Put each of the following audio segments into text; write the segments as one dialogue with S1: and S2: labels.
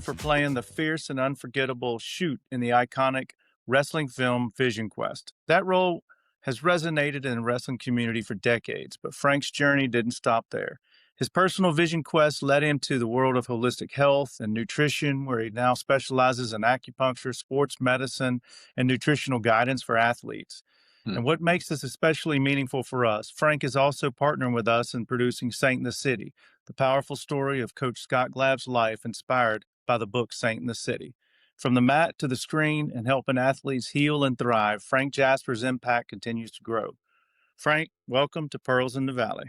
S1: for playing the fierce and unforgettable Shute in the iconic wrestling film Vision Quest. That role has resonated in the wrestling community for decades, but Frank's journey didn't stop there. His personal vision quest led him to the world of holistic health and nutrition, where he now specializes in acupuncture, sports medicine, and nutritional guidance for athletes.
S2: Hmm.
S1: And what makes this especially meaningful for us, Frank is also partnering with us in producing Saint in the City, the powerful story of Coach Scott Glabb's life inspired by the book Saint in the City. From the mat to the screen and helping athletes heal and thrive, Frank Jasper's impact continues to grow. Frank, welcome to Pearls in the Valley.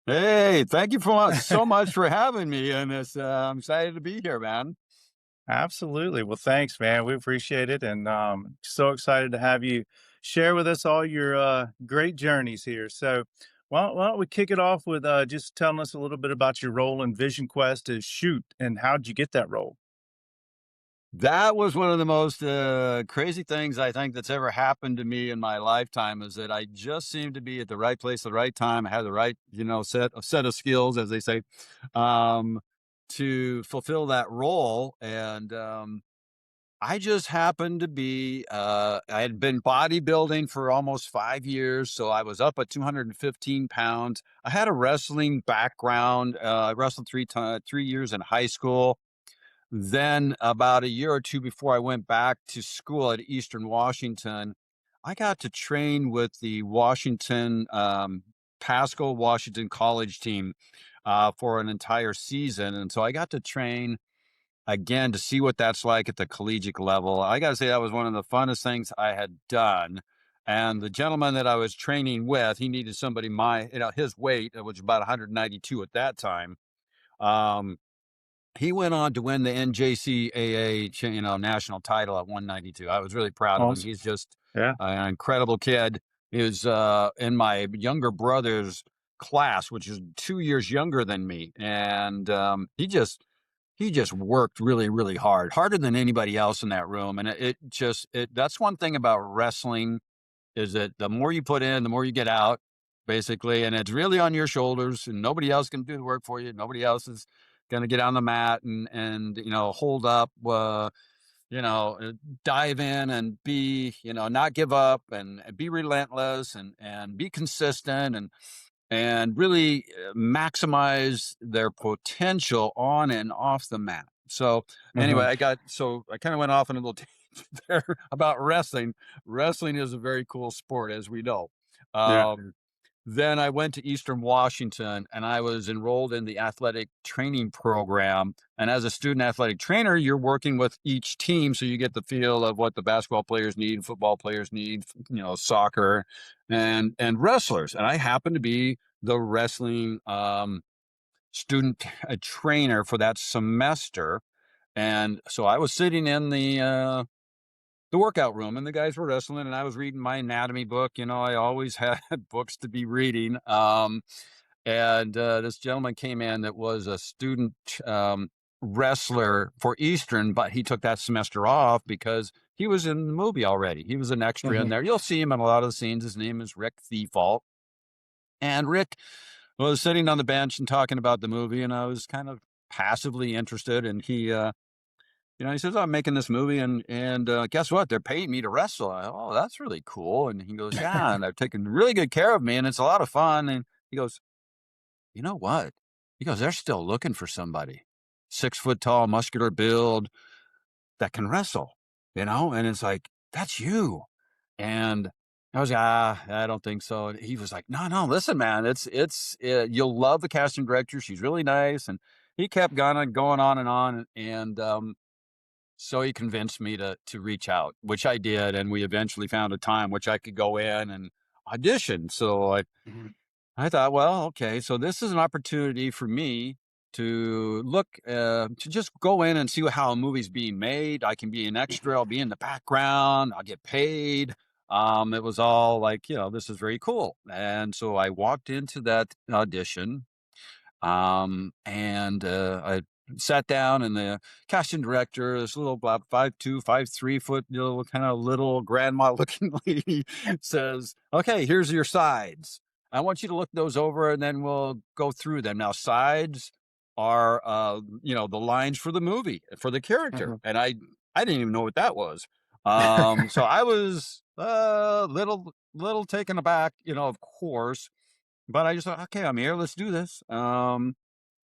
S2: Hey, thank you so much for having me, and I'm excited to be here, man.
S1: Absolutely. Well, thanks, man. We appreciate it. And so excited to have you share with us all your great journeys here. So, why don't we kick it off with just telling us a little bit about your role in Vision Quest as Shoot and how did you get that role?
S2: That was one of the most crazy things I think that's ever happened to me in my lifetime. Is that I just seemed to be at the right place at the right time. I had the right, set of skills, as they say, um, to fulfill that role, and I just happened to be, I had been bodybuilding for almost 5 years. So I was up at 215 pounds. I had a wrestling background. I wrestled 3 years in high school. Then, about a year or two before I went back to school at Eastern Washington, I got to train with the Pasco Washington College team for an entire season. And so I got to train again to see what that's like at the collegiate level. I got to say that was one of the funnest things I had done. And the gentleman that I was training with, he needed somebody his weight, which was about 192 at that time. Um, he went on to win the NJCAA, national title at 192. I was really proud of him.
S1: Awesome.
S2: He's just
S1: Yeah.
S2: an incredible kid. He was in my younger brother's class, which is 2 years younger than me, and he just worked really, really hard, harder than anybody else in that room. And that's one thing about wrestling is that the more you put in, the more you get out, basically. And it's really on your shoulders, and nobody else can do the work for you. Nobody else is going to get on the mat and hold up, dive in and be, not give up and be relentless and be consistent and really maximize their potential on and off the mat. So anyway,
S1: Hmm.
S2: I kind of went off on a little tangent there about wrestling. Wrestling is a very cool sport, as we know.
S1: Yeah.
S2: Then I went to Eastern Washington and I was enrolled in the athletic training program. And as a student athletic trainer, you're working with each team. So you get the feel of what the basketball players need, football players need, soccer and wrestlers. And I happen to be the wrestling student trainer for that semester. And so I was sitting in the workout room and the guys were wrestling and I was reading my anatomy book. I always had books to be reading. And this gentleman came in that was a student wrestler for Eastern, but he took that semester off because he was in the movie already. He was an extra in
S1: Hmm.
S2: there. You'll see him in a lot of the scenes. His name is Rick Thiefalt. And Rick was sitting on the bench and talking about the movie, and I was kind of passively interested. And he says, "Oh, I'm making this movie, and guess what? They're paying me to wrestle." Oh, that's really cool. And he goes, "Yeah, and they're taking really good care of me, and it's a lot of fun." And he goes, "You know what?" He goes, "They're still looking for somebody, 6 foot tall, muscular build that can wrestle, And it's like, "That's you." And I was like, I don't think so. And he was like, "No, no, listen, man, you'll love the casting director. She's really nice." And he kept going on and on. And so he convinced me to reach out, which I did, and we eventually found a time which I could go in and audition. So I thought, well, okay, so this is an opportunity for me to look to just go in and see how a movie's being made. I can be an extra. I'll be in the background. I'll get paid. It was all like, this is very cool. And so I walked into that audition, and I sat down, and the casting director, this little about 5'2", 5'3" little kind of little grandma looking lady, says, "Okay, here's your sides. I want you to look those over, and then we'll go through them. Now, sides, are, the lines for the movie, for the character,
S1: Mhm.
S2: and I didn't even know what that was. So I was, little taken aback, of course, but I just thought, "Okay, I'm here, let's do this."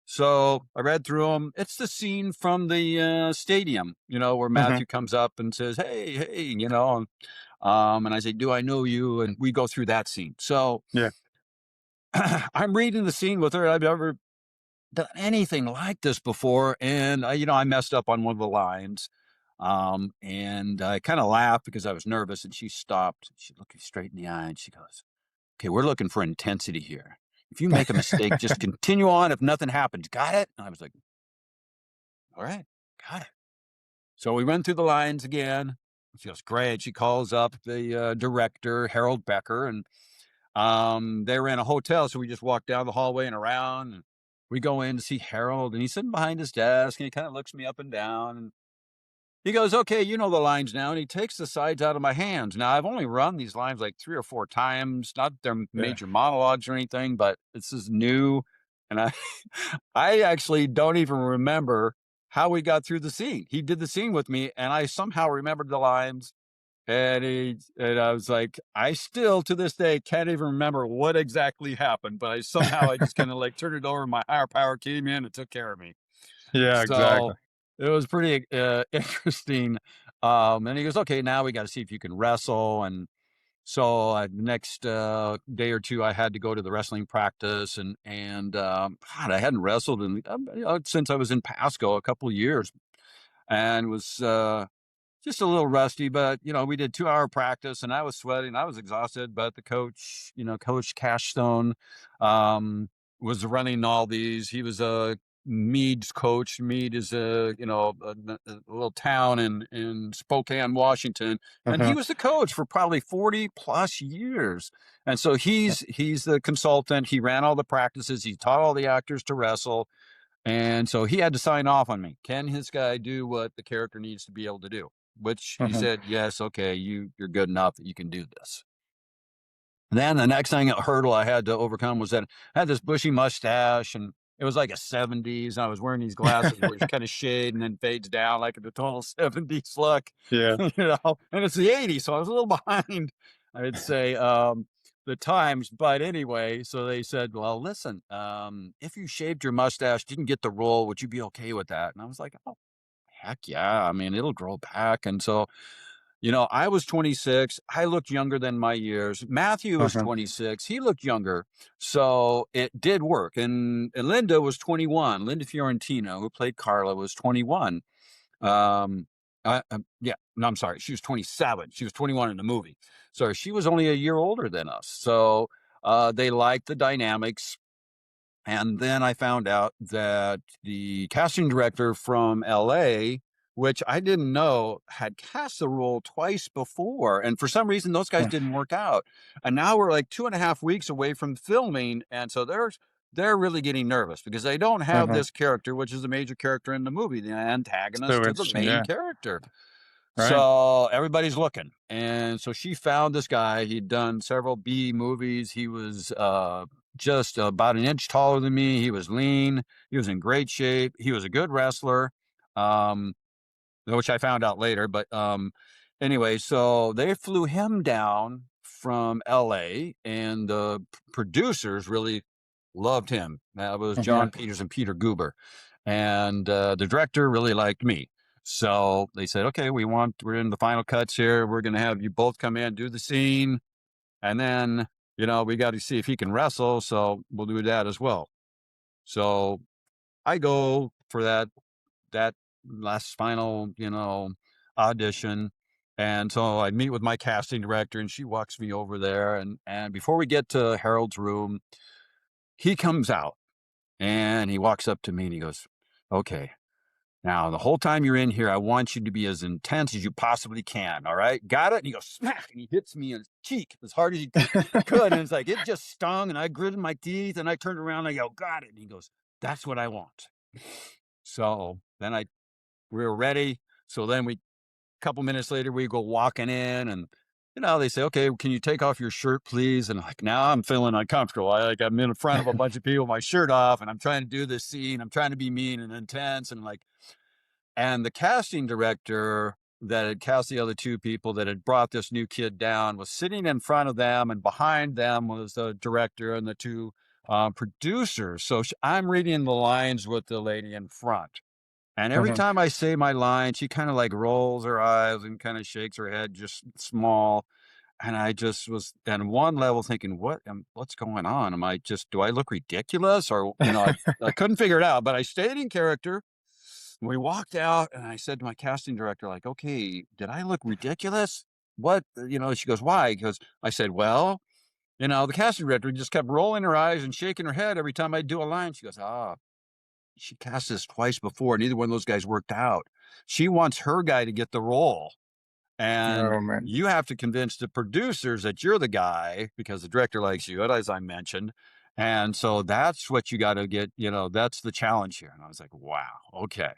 S2: So I read through them. It's the scene from the, stadium, where
S1: Mhm.
S2: Matthew comes up and says, "Hey, hey," and I say, "Do I know you?" And we go through that scene. So
S1: Yeah.
S2: I'm reading the scene with her. I've never done anything like this before, and I messed up on one of the lines, and I kind of laughed because I was nervous. And she stopped. She looked me straight in the eye, and she goes, "Okay, we're looking for intensity here. If you make a mistake, just continue on. If nothing happens, got it?" And I was like, "All right, got it." So we run through the lines again. It feels great. She calls up the director, Harold Becker, and they were in a hotel, so we just walked down the hallway and around. And we go in to see Harold, and he's sitting behind his desk, and he kind of looks me up and down. And he goes, "Okay, you know the lines now." And he takes the sides out of my hands. Now, I've only run these lines like 3 or 4 times. Not that they're
S1: Yeah.
S2: major monologues or anything, but this is new. And I, I actually don't even remember how we got through the scene. He did the scene with me, and I somehow remembered the lines. And I was like, I still to this day can't even remember what exactly happened, but I just kind of like turned it over. My higher power came in and took care of me.
S1: Yeah, exactly.
S2: So it was pretty interesting. And he goes, "Okay, now we got to see if you can wrestle." And so the next day or two, I had to go to the wrestling practice, and God, I hadn't wrestled since I was in Pasco a couple of years, and was just a little rusty. But we did 2-hour practice, and I was sweating, I was exhausted. But the coach, Coach Cashstone, was running all these. He was a Mead's coach. Mead is a little town in Spokane, Washington, and he
S1: Mhm.
S2: was the coach for probably 40 plus years. And so
S1: Yeah.
S2: he's the consultant. He ran all the practices. He taught all the actors to wrestle, and so he had to sign off on me. Can his guy do what the character needs to be able to do? Which he
S1: Mhm.
S2: said, "Yes, okay, you're good enough that you can do this." Then the next hurdle I had to overcome was that I had this bushy mustache, and it was like a 70s. And I was wearing these glasses which kind of shade and then fades down like a total 70s look,
S1: Yeah.
S2: and it's the 80s. So I was a little behind, I'd say, the times. But anyway, so they said, "Well, listen, if you shaved your mustache, didn't get the role, would you be okay with that?" And I was like, "Oh, heck yeah. I mean, it'll grow back." And so I was 26. I looked younger than my years. Matthew was
S1: Mhm.
S2: 26. He looked younger. So it did work. And Linda was 21. Linda Fiorentino, who played Carla, was 21. Um, yeah, no, I'm sorry. She was 27. She was 21 in the movie. So she was only a year older than us. So they liked the dynamics. And then I found out that the casting director from LA, which I didn't know, had cast the role twice before. And for some reason, those guys
S1: Mm.
S2: didn't work out. And now we're like 2.5 weeks away from filming. And so they're really getting nervous because they don't have
S1: Mhm.
S2: this character, which is a major character in the movie, the antagonist
S1: So
S2: to the
S1: interesting.
S2: main
S1: Yeah.
S2: character.
S1: Right.
S2: So everybody's looking. And so she found this guy. He'd done several B movies. He was just about an inch taller than me. He was lean. He was in great shape. He was a good wrestler, um, which I found out later. But anyway, so they flew him down from LA, and the producers really loved him. That was
S1: Mhm.
S2: John Peters and Peter Guber. And the director really liked me. So they said, "Okay, we're in the final cuts here. We're going to have you both come in, do the scene. And then, we got to see if he can wrestle. So we'll do that as well." So I go for that last final, audition. And so I meet with my casting director, and she walks me over there. And before we get to Harold's room, he comes out and he walks up to me and he goes, "Okay, now the whole time you're in here, I want you to be as intense as you possibly can. All right, got it?" And he goes smack, and he hits me in the cheek as hard as he could. And it's like it just stung, and I gritted my teeth, and I turned around and I go, "Got it." And he goes, "That's what I want." So then we were ready. So then a couple minutes later, we go walking in, and they say, "Okay, can you take off your shirt, please?" And like now I'm feeling uncomfortable. I'm in front of a bunch of people, my shirt off, and I'm trying to do this scene. I'm trying to be mean and intense, and like, and the casting director that had cast the other two people that had brought this new kid down was sitting in front of them, and behind them was the director and the two producers. So I'm reading the lines with the lady in front. And every
S1: Mhm.
S2: time I say my line, she kind of like rolls her eyes and kind of shakes her head just small. And I just was at one level thinking, what's going on? Do I look ridiculous? Or, I couldn't figure it out, but I stayed in character. We walked out and I said to my casting director, like, okay, did I look ridiculous? What, she goes, why? Because I said, well, the casting director just kept rolling her eyes and shaking her head every time I do a line. She goes, she cast this twice before. Neither one of those guys worked out. She wants her guy to get the role. And
S1: Oh, man.
S2: you have to convince the producers that you're the guy because the director likes you, as I mentioned. And so that's what you got to get, that's the challenge here. And I was like, wow, okay.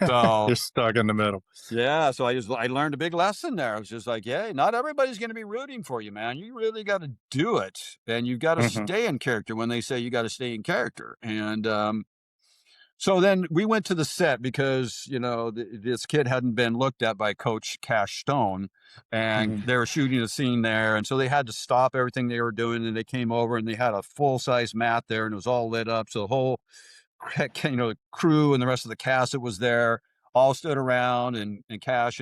S2: So
S1: You're stuck in the middle.
S2: yeah, so I learned a big lesson there. I was just like, yeah, not everybody's going to be rooting for you, man. You really got to do it, and you got to
S1: Mhm.
S2: stay in character when they say you got to stay in character. And so then we went to the set because, this kid hadn't been looked at by Coach Cash Stone, and
S1: Mhm.
S2: they were shooting a scene there. And so they had to stop everything they were doing. And they came over and they had a full size mat there and it was all lit up. So the whole, crew and the rest of the cast that was there all stood around, and Cash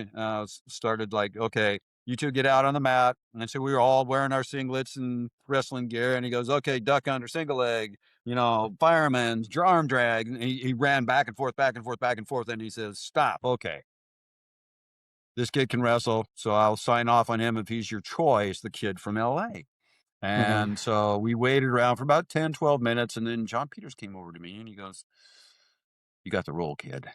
S2: started like, okay, you two get out on the mat. And so we were all wearing our singlets and wrestling gear. And he goes, okay, duck under, single leg, fireman's arm drag. And he ran back and forth, back and forth, back and forth. And he says, stop. Okay. This kid can wrestle. So I'll sign off on him if he's your choice, the kid from LA.
S1: Mhm.
S2: And so we waited around for about 10, 12 minutes. And then John Peters came over to me and he goes, you got the role, kid.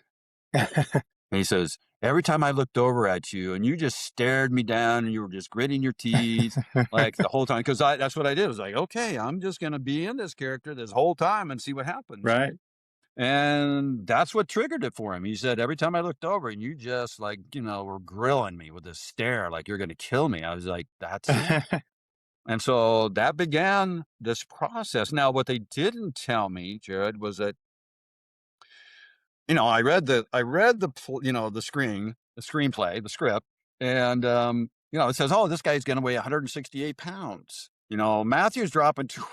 S2: And he says, every time I looked over at you and you just stared me down and you were just gritting your teeth like the whole time. Cause that's what I did. I was like, okay, I'm just going to be in this character this whole time and see what happens.
S1: Right.
S2: And that's what triggered it for him. He said, every time I looked over and you just like, were grilling me with this stare, like you're going to kill me. I was like, that's it. And so that began this process. Now, what they didn't tell me, Jared, was that the screenplay, the script, and it says, "Oh, this guy's going to weigh 168 pounds." Matthew's dropping two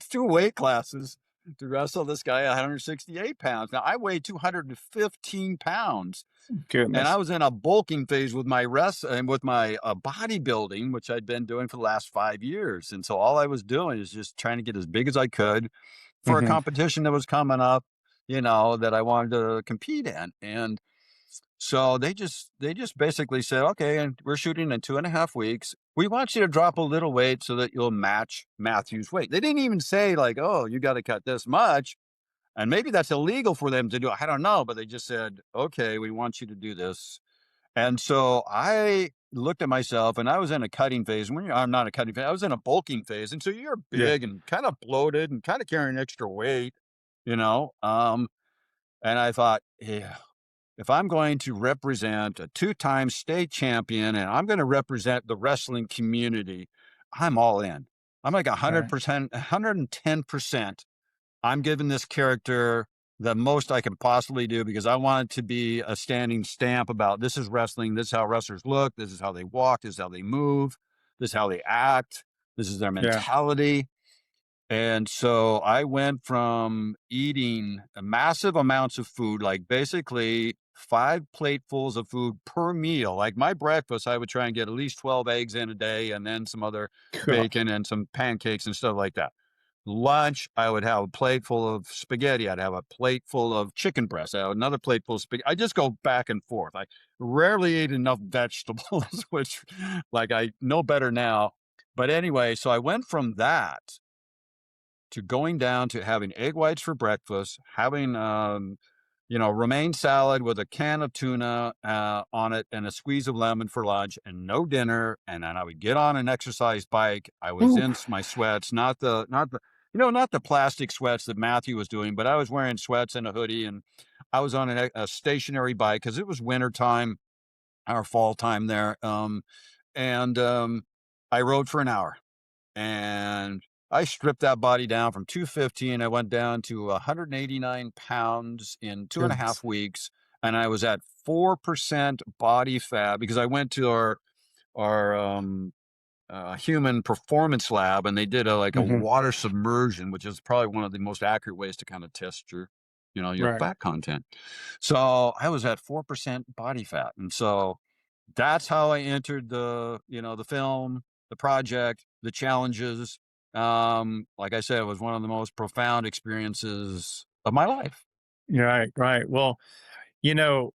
S2: two weight classes to wrestle this guy 168 pounds. Now I weigh 215 pounds, and I
S1: Goodness.
S2: was in a bulking phase with my rest and with my bodybuilding, which I'd been doing for the last 5 years. And so all I was doing is just trying to get as big as I could for a
S1: Mhm.
S2: competition that was coming up, that I wanted to compete in. And so they just basically said, okay, and we're shooting in 2.5 weeks. We want you to drop a little weight so that you'll match Matthew's weight. They didn't even say like, oh, you got to cut this much. And maybe that's illegal for them to do. I don't know, but they just said, okay, we want you to do this. And so I looked at myself and I was in a cutting phase. I'm not a cutting phase, I was in a bulking phase. And so you're
S1: Yeah.
S2: big and kind of bloated and kind of carrying extra weight, you know? And I thought, yeah, if I'm going to represent a 2-time state champion and I'm going to represent the wrestling community, I'm all in. I'm like
S1: Right.
S2: 100%, 110%. I'm giving this character the most I can possibly do because I want it to be a standing stamp about this is wrestling. This is how wrestlers look. This is how they walk. This is how they move. This is how they act. This is their
S1: Yeah.
S2: mentality. And so I went from eating massive amounts of food, like basically 5 platefuls of food per meal. Like my breakfast, I would try and get at least 12 eggs in a day and then some other
S1: Gosh.
S2: bacon and some pancakes and stuff like that. Lunch, I would have a plate full of spaghetti. I'd have a plate full of chicken breast. I have another plate full of spaghetti. I just go back and forth. I rarely ate enough vegetables, which like I know better now. But anyway, so I went from that to going down to having egg whites for breakfast, having romaine salad with a can of tuna on it and a squeeze of lemon for lunch, and no dinner. And then I would get on an exercise bike. I was
S1: Ooh.
S2: in my sweats, not the plastic sweats that Matthew was doing, but I was wearing sweats and a hoodie, and I was on a stationary bike because it was winter time, our fall time there. and I rode for an hour, and I stripped that body down from 215. I went down to 189 pounds in two and a
S1: Goodness.
S2: half weeks, and I was at 4% body fat because I went to our human performance lab, and they did a
S1: Hmm.
S2: water submersion, which is probably one of the most accurate ways to kind of test your
S1: Right.
S2: fat content. So I was at 4% body fat, and so that's how I entered the film, the project, the challenges. Like I said, it was one of the most profound experiences of my life.
S1: Right. Right. Well, you know,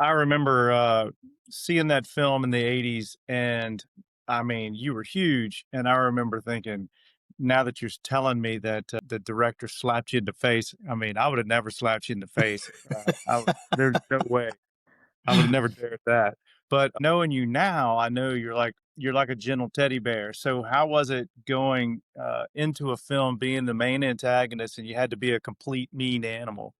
S1: I remember seeing that film in the 80s, and I mean, you were huge. And I remember thinking, now that you're telling me that the director slapped you in the face, I mean, I would have never slapped you in the face. There's no way. I would have never dared that. But knowing you now, I know you're like a gentle teddy bear. So how was it going into a film being the main antagonist and you had to be a complete mean animal?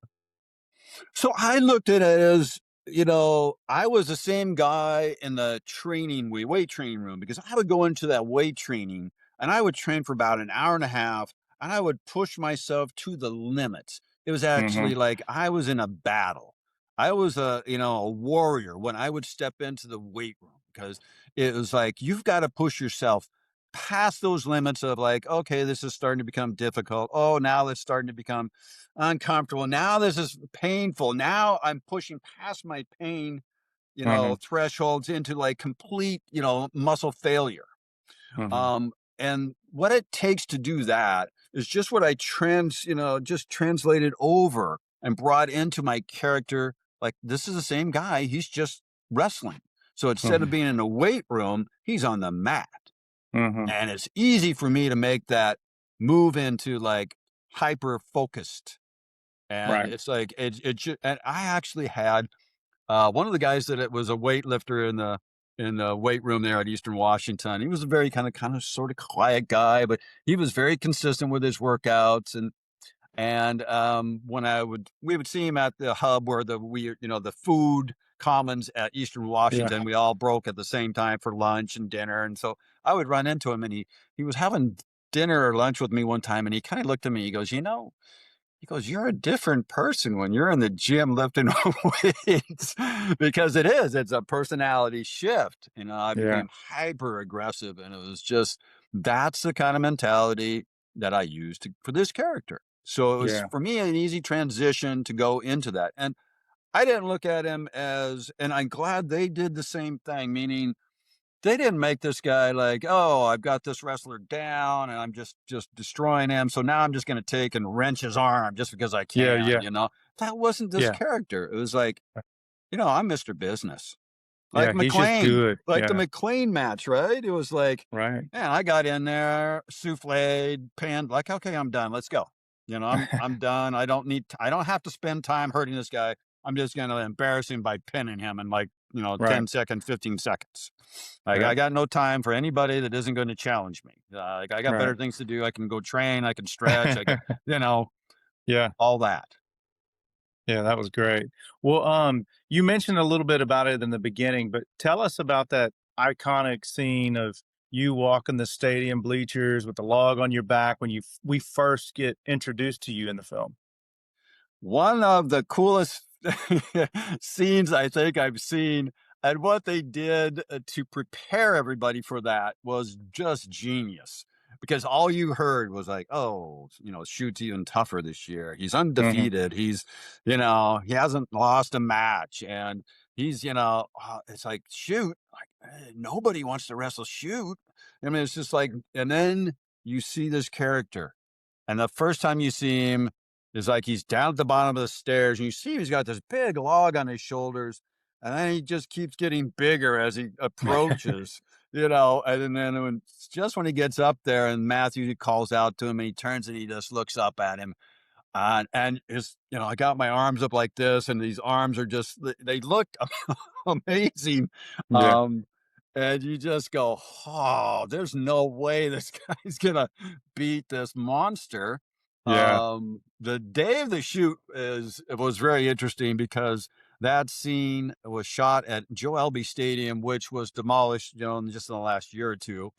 S2: So I looked at it as, I was the same guy in the weight training room, because I would go into that weight training and I would train for about an hour and a half, and I would push myself to the limits. It was
S1: Hmm.
S2: actually like I was in a battle. I was a warrior when I would step into the weight room, because it was like you've got to push yourself past those limits of like, okay, this is starting to become difficult. Oh, now it's starting to become uncomfortable. Now this is painful. Now I'm pushing past my pain,
S1: Hmm.
S2: thresholds into like complete, muscle failure.
S1: Hmm.
S2: And what it takes to do that is just what I just translated over and brought into my character. Like, this is the same guy. He's just wrestling. So instead of
S1: Hmm.
S2: being in a weight room, he's on the mat.
S1: Hmm.
S2: And it's easy for me to make that move into like hyper focused, and
S1: Right.
S2: it's like and I actually had one of the guys that it was a weightlifter in the weight room there at Eastern Washington. He was a very kind of sort of quiet guy, but he was very consistent with his workouts. And when we would see him at the hub where the food commons at Eastern
S1: Yeah.
S2: Washington. We all broke at the same time for lunch and dinner, and so I would run into him, and he was having dinner or lunch with me one time, and he kind of looked at me. He goes, "You're a different person when you're in the gym lifting weights," because it's a personality shift. I
S1: Yeah.
S2: became hyper aggressive, and it was just that's the kind of mentality that I used for this character. So it was
S1: Yeah.
S2: for me an easy transition to go into that. And I didn't look at him and I'm glad they did the same thing, meaning they didn't make this guy like, "Oh, I've got this wrestler down and I'm just destroying him. So now I'm just going to take and wrench his arm just because I
S1: Yeah.
S2: can."
S1: Yeah.
S2: That wasn't this
S1: Yeah.
S2: character. It was like, I'm Mr. Business. Like
S1: Yeah. He's just
S2: McLean,
S1: good.
S2: like the
S1: Yeah.
S2: McLean match, right? It was like,
S1: Right.
S2: man, I got in there, souffled, panned, like, okay, I'm done. Let's go. I'm done. I don't have to spend time hurting this guy. I'm just gonna embarrass him by pinning him in like,
S1: Right.
S2: 10 seconds, 15 seconds. Like, I
S1: Yep.
S2: got no time for anybody that isn't going to challenge me. Like, I got better
S1: Right.
S2: things to do. I can go train, I can stretch, you know,
S1: Yeah.
S2: all that.
S1: Yeah, that was great. Well, you mentioned a little bit about it in the beginning, but tell us about that iconic scene of you walking the stadium bleachers with the log on your back when we first get introduced to you in the film.
S2: One of the coolest scenes I think I've seen, and what they did to prepare everybody for that was just genius. Because all you heard was like, "Oh, Shute's even tougher this year. He's
S1: Hmm.
S2: undefeated. He hasn't lost a match, and it's like shoot, like nobody wants to wrestle shoot. I mean, it's just like, and then you see this character, and the first time you see him is like he's down at the bottom of the stairs, and you see he's got this big log on his shoulders, and then he just keeps getting bigger as he approaches, and then when he gets up there and Matthew calls out to him and he turns and he just looks up at him, and I got my arms up like this, and these arms are just they look amazing.
S1: Yeah.
S2: Um, and you just go, "Oh, there's no way this guy's gonna beat this monster."
S1: Yeah.
S2: The day of the shoot was very interesting because That scene was shot at Joe Elby Stadium, which was demolished, in just in the last year or two.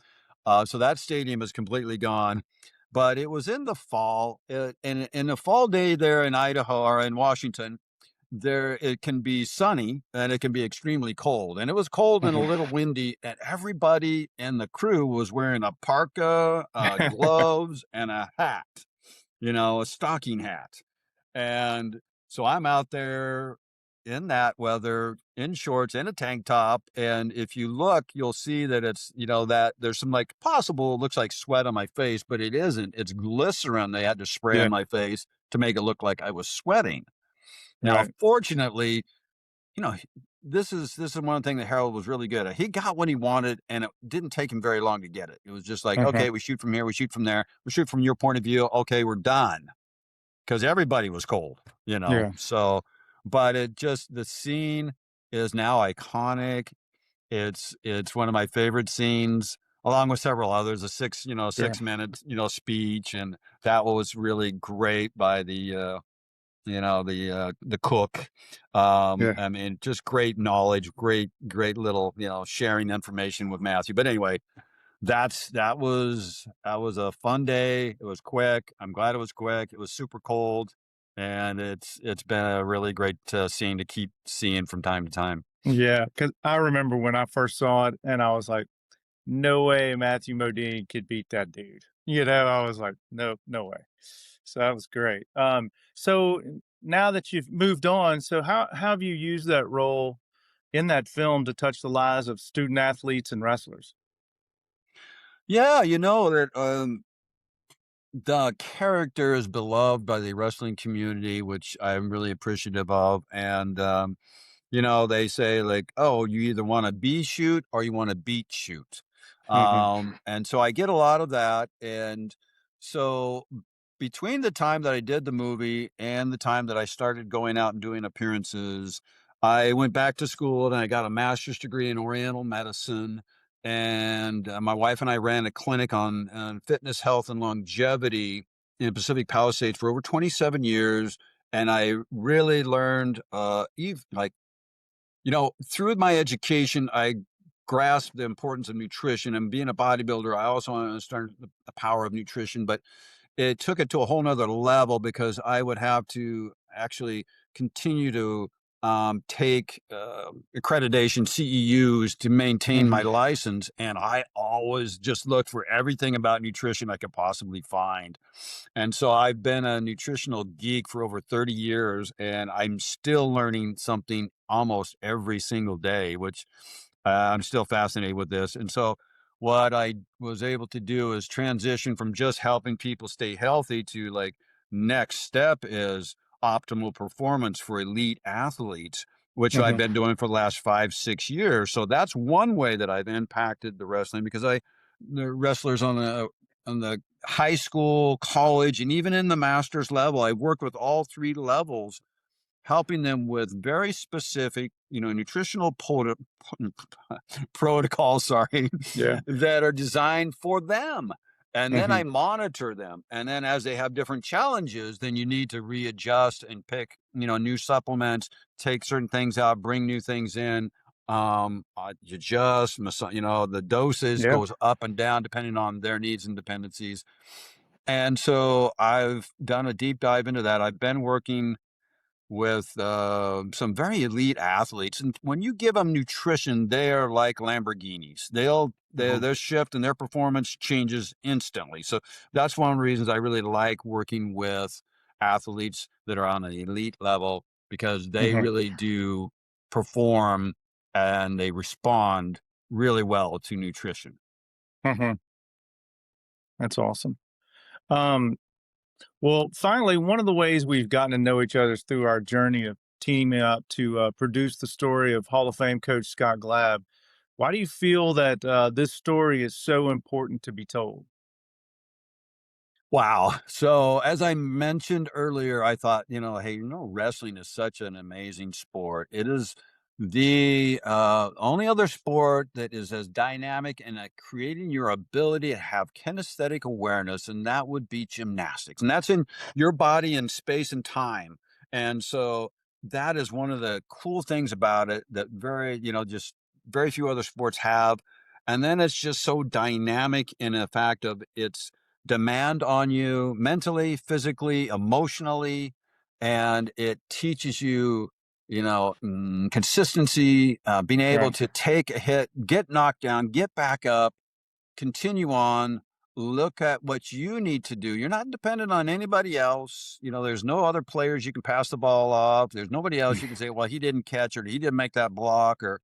S2: So that stadium is completely gone. But it was in the fall, and in a fall day there in Idaho or in Washington, there it can be sunny and it can be extremely cold. And it was cold and a
S1: Mhm.
S2: little windy, and everybody in the crew was wearing a parka, gloves, and a hat, a stocking hat. And so I'm out there in that weather, in shorts, in a tank top. And if you look, you'll see that that there's some like possible, looks like sweat on my face, but it isn't. It's glycerin they had to spray on
S1: Yeah,
S2: my face to make it look like I was sweating. Now,
S1: right.
S2: fortunately, you know, h- this is one thing that Harold was really good at. He got what he wanted, and it didn't take him very long to get it. It was just like,
S1: Mhm.
S2: okay, we shoot from here, we shoot from there, we shoot from your point of view. Okay, we're done, because everybody was cold,
S1: Yeah,
S2: So, but the scene is now iconic. It's one of my favorite scenes, along with several others. A
S1: yeah,
S2: 6 minute speech, and that was really great by the cook.
S1: yeah,
S2: I mean, just great knowledge, great little sharing information with Matthew. But anyway, that was a fun day. It was quick. I'm glad it was quick. It was super cold, and it's been a really great scene to keep seeing from time to time.
S1: yeah. Because I remember when I first saw it, and I was like, "No way Matthew Modine could beat that dude." I was like, "No, no way." So that was great. So now that you've moved on, so how have you used that role in that film to touch the lives of student athletes and wrestlers?
S2: Yeah, that the character is beloved by the wrestling community, which I'm really appreciative of. And they say like, "Oh, you either want to be shoot or you want to beat shoot."
S1: Mhm,
S2: And so I get a lot of that. And so between the time that I did the movie and the time that I started going out and doing appearances, I went back to school and I got a master's degree in Oriental medicine. And my wife and I ran a clinic on fitness, health, and longevity in Pacific Palisades for over 27 years. And I really learned, like, through my education, I grasped the importance of nutrition. And being a bodybuilder, I also understand the power of nutrition, but it took it to a whole nother level because I would have to actually continue to take accreditation CEUs to maintain my
S1: mhm,
S2: license. And I always just looked for everything about nutrition I could possibly find. And so I've been a nutritional geek for over 30 years, and I'm still learning something almost every single day, which I'm still fascinated with this. And so what I was able to do is transition from just helping people stay healthy to like next step is optimal performance for elite athletes, which I've
S1: mhm,
S2: been doing for the last 5, 6 years. So that's one way that I've impacted the wrestling because the wrestlers on the high school, college, and even in the master's level, I worked with all three levels, helping them with very specific, nutritional protocols, sorry,
S1: yeah,
S2: that are designed for them. And then I
S1: mhm,
S2: monitor them. And then as they have different challenges, then you need to readjust and pick, new supplements, take certain things out, bring new things in. You just, the doses
S1: yeah,
S2: goes up and down depending on their needs and dependencies. And so I've done a deep dive into that. I've been working with some very elite athletes, and when you give them nutrition, they're like Lamborghinis.
S1: mhm,
S2: Their shift and their performance changes instantly. So that's one of the reasons I really like working with athletes that are on an elite level because they
S1: mhm,
S2: really do perform and they respond really well to nutrition.
S1: mhm. That's awesome. Um, well, finally, one of the ways we've gotten to know each other is through our journey of teaming up to produce the story of Hall of Fame coach Scott Glab. Why do you feel that this story is so important to be told?
S2: Wow. So, as I mentioned earlier, I thought, hey, wrestling is such an amazing sport. It is the only other sport that is as dynamic and at creating your ability to have kinesthetic awareness, and that would be gymnastics. And that's in your body in space and time. And so, that is one of the cool things about it that just very few other sports have. And then it's just so dynamic in the fact of its demand on you mentally, physically, emotionally, and it teaches you, consistency, being able
S1: Right.
S2: to take a hit, get knocked down, get back up, continue on, look at what you need to do. You're not dependent on anybody else. There's no other players you can pass the ball off. There's nobody else you can say, well, he didn't catch or he didn't make that block or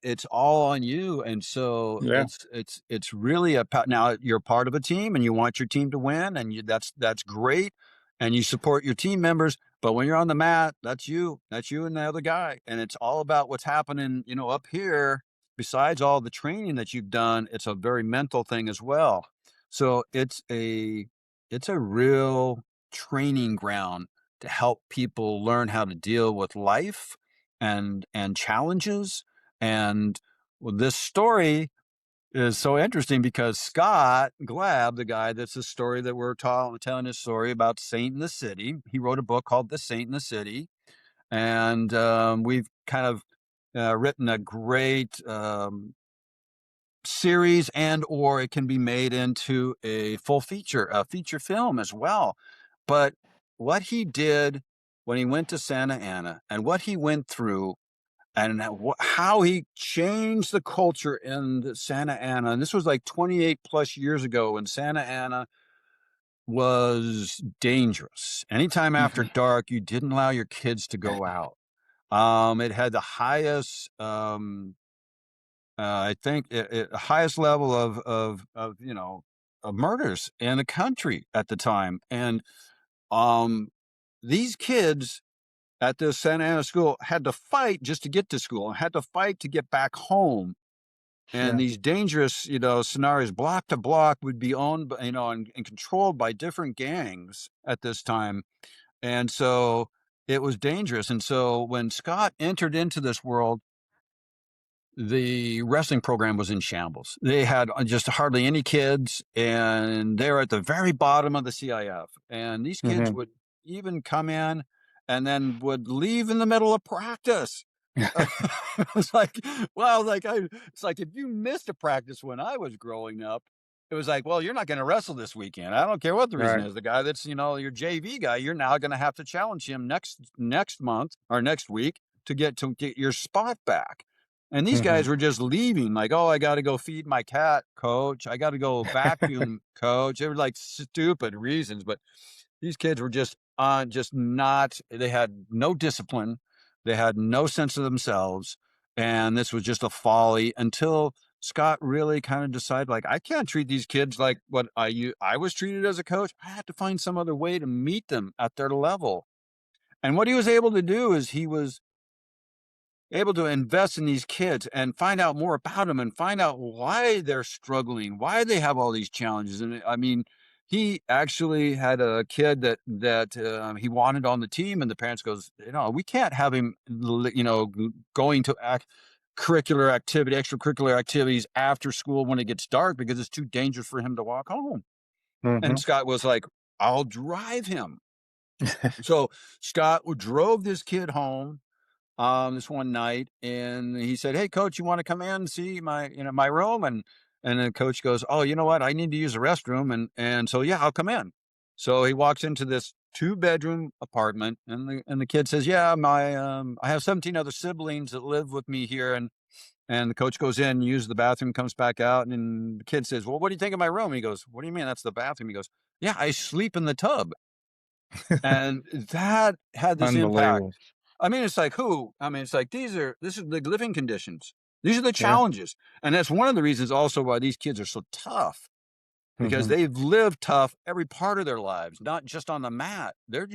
S2: it's all on you, and so
S1: Yeah.
S2: it's really now you're part of a team, and you want your team to win, and that's great, and you support your team members. But when you're on the mat, that's you and the other guy, and it's all about what's happening, up here. Besides all the training that you've done, it's a very mental thing as well. So it's a real training ground to help people learn how to deal with life and challenges and well, this story is so interesting because Scott Glab, the guy that's the story that we're telling his story about Saint in the City, he wrote a book called The Saint in the City. And we've kind of written a great series, and or it can be made into a feature film as well. But what he did when he went to Santa Ana and what he went through and how he changed the culture in Santa Ana. And this was like 28 plus years ago when Santa Ana was dangerous. Anytime after
S1: Hmm.
S2: dark, you didn't allow your kids to go out. It had the highest, I think, highest level of of murders in the country at the time. And um, these kids at the Santa Ana school had to fight just to get to school and had to fight to get back home. And
S1: Yeah.
S2: these dangerous, scenarios, block to block, would be owned, and controlled by different gangs at this time. And so it was dangerous. And so when Scott entered into this world, the wrestling program was in shambles. They had just hardly any kids, and they're at the very bottom of the CIF. And these kids
S1: Hmm.
S2: would even come in and then would leave in the middle of practice. It's like, well, it's like if you missed a practice when I was growing up, it was like, well, you're not going to wrestle this weekend. I don't care what the reason
S1: Right.
S2: is. The guy that's your JV guy, you're now going to have to challenge him next month or next week to get your spot back. And these
S1: Hmm.
S2: guys were just leaving, like, oh, I got to go feed my cat, coach. I got to go vacuum, coach. They were like stupid reasons, but these kids were just not. They had no discipline. They had no sense of themselves, and this was just a folly until Scott really kind of decided, like, I can't treat these kids like what I was treated as a coach. I had to find some other way to meet them at their level. And what he was able to do is he was able to invest in these kids and find out more about them and find out why they're struggling, why they have all these challenges. And I mean, he actually had a kid that he wanted on the team, and the parents goes, we can't have him, going to extracurricular activities after school when it gets dark because it's too dangerous for him to walk home. And
S1: Hmm.
S2: Scott was like, I'll drive him. So Scott drove this kid home this one night, and he said, "Hey, coach, you want to come in and see my room?" And the coach goes, "Oh, you know what? I need to use the restroom." And so yeah, I'll come in. So he walks into this two-bedroom apartment, and the kid says, "Yeah, I have 17 other siblings that live with me here." And the coach goes in, uses the bathroom, comes back out, and the kid says, "Well, what do you think of my room?" He goes, "What do you mean? That's the bathroom." He goes, "Yeah, I sleep in the tub." And that had this impact.
S1: Unbelievable.
S2: I mean, it's like who? I mean, it's like this is the living conditions. These are the
S1: Yeah.
S2: challenges. And that's one of the reasons also why these kids are so tough because
S1: Hmm.
S2: they've lived tough every part of their lives, not just on the mat. They're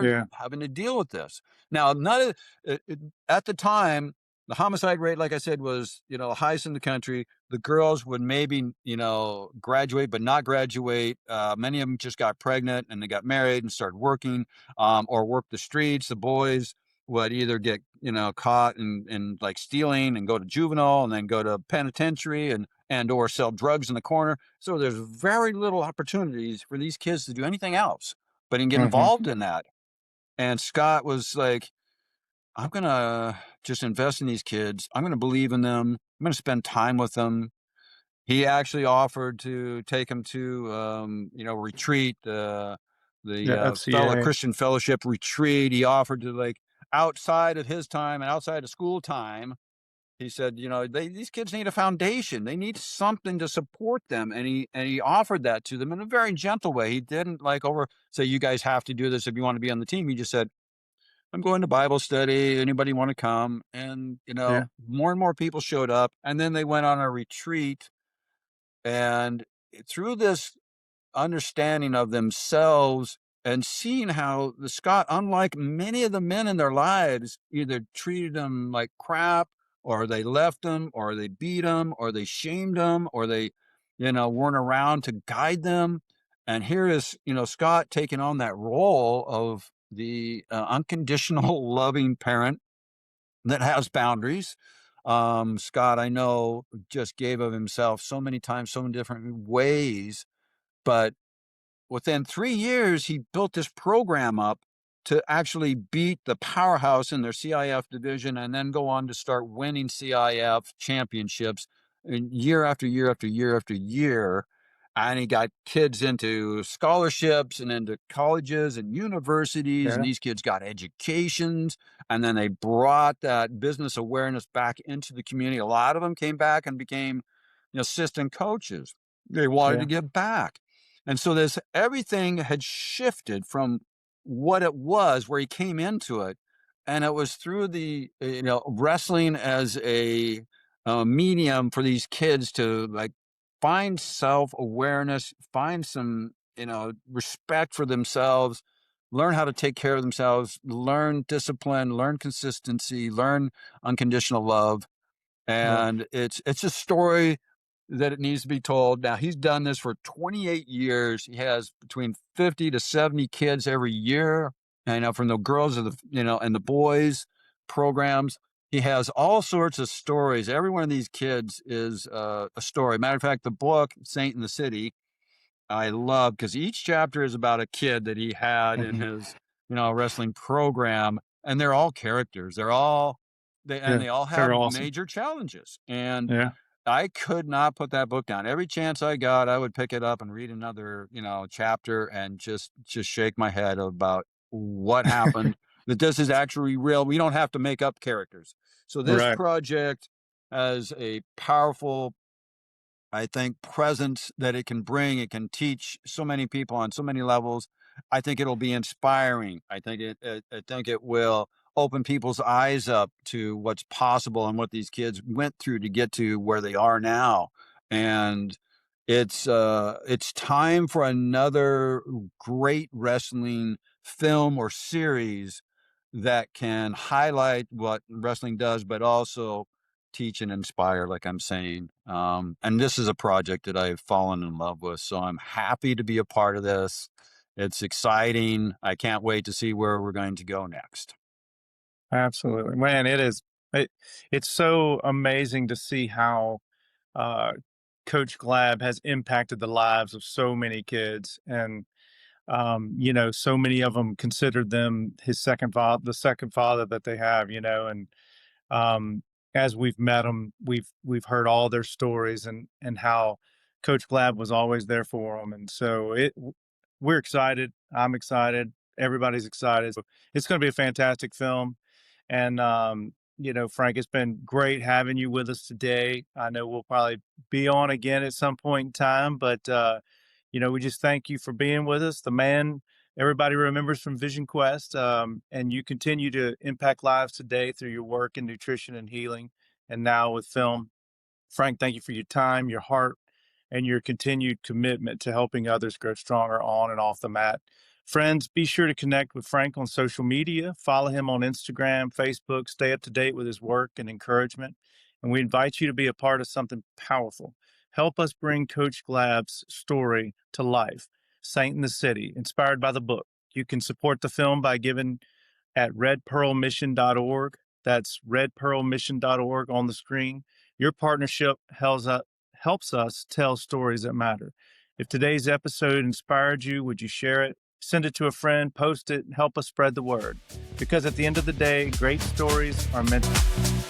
S1: Yeah.
S2: having to deal with this. Now, none of at the time, the homicide rate, like I said, was, highest in the country. The girls would maybe, graduate, but not graduate. Many of them just got pregnant and they got married and started working, or worked the streets. The boys would either get, caught and like stealing and go to juvenile and then go to penitentiary and or sell drugs in the corner. So there's very little opportunities for these kids to do anything else but get
S1: Hmm.
S2: involved in that. And Scott was like, I'm going to just invest in these kids. I'm going to believe in them. I'm going to spend time with them. He actually offered to take him to, retreat,
S1: Yeah,
S2: fellow
S1: FCA.
S2: Christian fellowship retreat. He offered to, like, outside of his time and outside of school time, he said, these kids need a foundation. They need something to support them. And he offered that to them in a very gentle way. He didn't like over say, you guys have to do this if you want to be on the team. He just said, I'm going to Bible study. Anybody want to come? And,
S1: Yeah,
S2: more and more people showed up. And then they went on a retreat. And through this understanding of themselves and seeing how the Scott, unlike many of the men in their lives, either treated them like crap, or they left them, or they beat them, or they shamed them, or they, weren't around to guide them. And here is, Scott taking on that role of the unconditional loving parent that has boundaries. Scott, I know, just gave of himself so many times, so many different ways, but within 3 years, he built this program up to actually beat the powerhouse in their CIF division and then go on to start winning CIF championships year after year after year after year. And he got kids into scholarships and into colleges and universities, and
S1: yeah,
S2: these kids got educations. And then they brought that business awareness back into the community. A lot of them came back and became assistant coaches. They wanted
S1: yeah,
S2: to give back. And so this everything had shifted from what it was where he came into it. And it was through the, wrestling as a medium for these kids to like find self-awareness, find some, respect for themselves, learn how to take care of themselves, learn discipline, learn consistency, learn unconditional love.
S1: yeah,
S2: And it's a story that it needs to be told. Now, he's done this for 28 years. He has between 50 to 70 kids every year, from the girls of the, and the boys programs. He has all sorts of stories. Every one of these kids is a story. Matter of fact, the book Saint in the City I love, because each chapter is about a kid that he had in
S1: mhm,
S2: his, wrestling program, and they're all characters.
S1: yeah.
S2: They all
S1: They're
S2: have
S1: awesome.
S2: major challenges. And
S1: Yeah,
S2: I could not put that book down. Every chance I got, I would pick it up and read another, chapter and just shake my head about what happened. That this is actually real. We don't have to make up characters. So this
S1: right.
S2: project has a powerful, I think, presence that it can bring. It can teach so many people on so many levels. I think it'll be inspiring. I think it will open people's eyes up to what's possible and what these kids went through to get to where they are now. And it's time for another great wrestling film or series that can highlight what wrestling does, but also teach and inspire, like I'm saying. And this is a project that I've fallen in love with. So I'm happy to be a part of this. It's exciting. I can't wait to see where we're going to go next.
S1: Absolutely. Man, it is it, it's so amazing to see how uh Coach Glab has impacted the lives of so many kids. And so many of them considered them his second father, the second father that they have, and um, as we've met them, we've heard all their stories, and how Coach Glab was always there for them, and so we're excited. I'm excited. Everybody's excited. So it's going to be a fantastic film, and Frank, it's been great having you with us today. I know we'll probably be on again at some point in time, but we just thank you for being with us. The man everybody remembers from Vision Quest. And you continue to impact lives today through your work in nutrition and healing, and now with film. Frank, thank you for your time, your heart, and your continued commitment to helping others grow stronger on and off the mat. Friends, be sure to connect with Frank on social media. Follow him on Instagram, Facebook. Stay up to date with his work and encouragement. And we invite you to be a part of something powerful. Help us bring Coach Glab's story to life. Saint in the City, inspired by the book. You can support the film by giving at redpearlmission.org. That's redpearlmission.org on the screen. Your partnership helps us tell stories that matter. If today's episode inspired you, would you share it? Send it to a friend, post it, and help us spread the word. Because at the end of the day, great stories are meant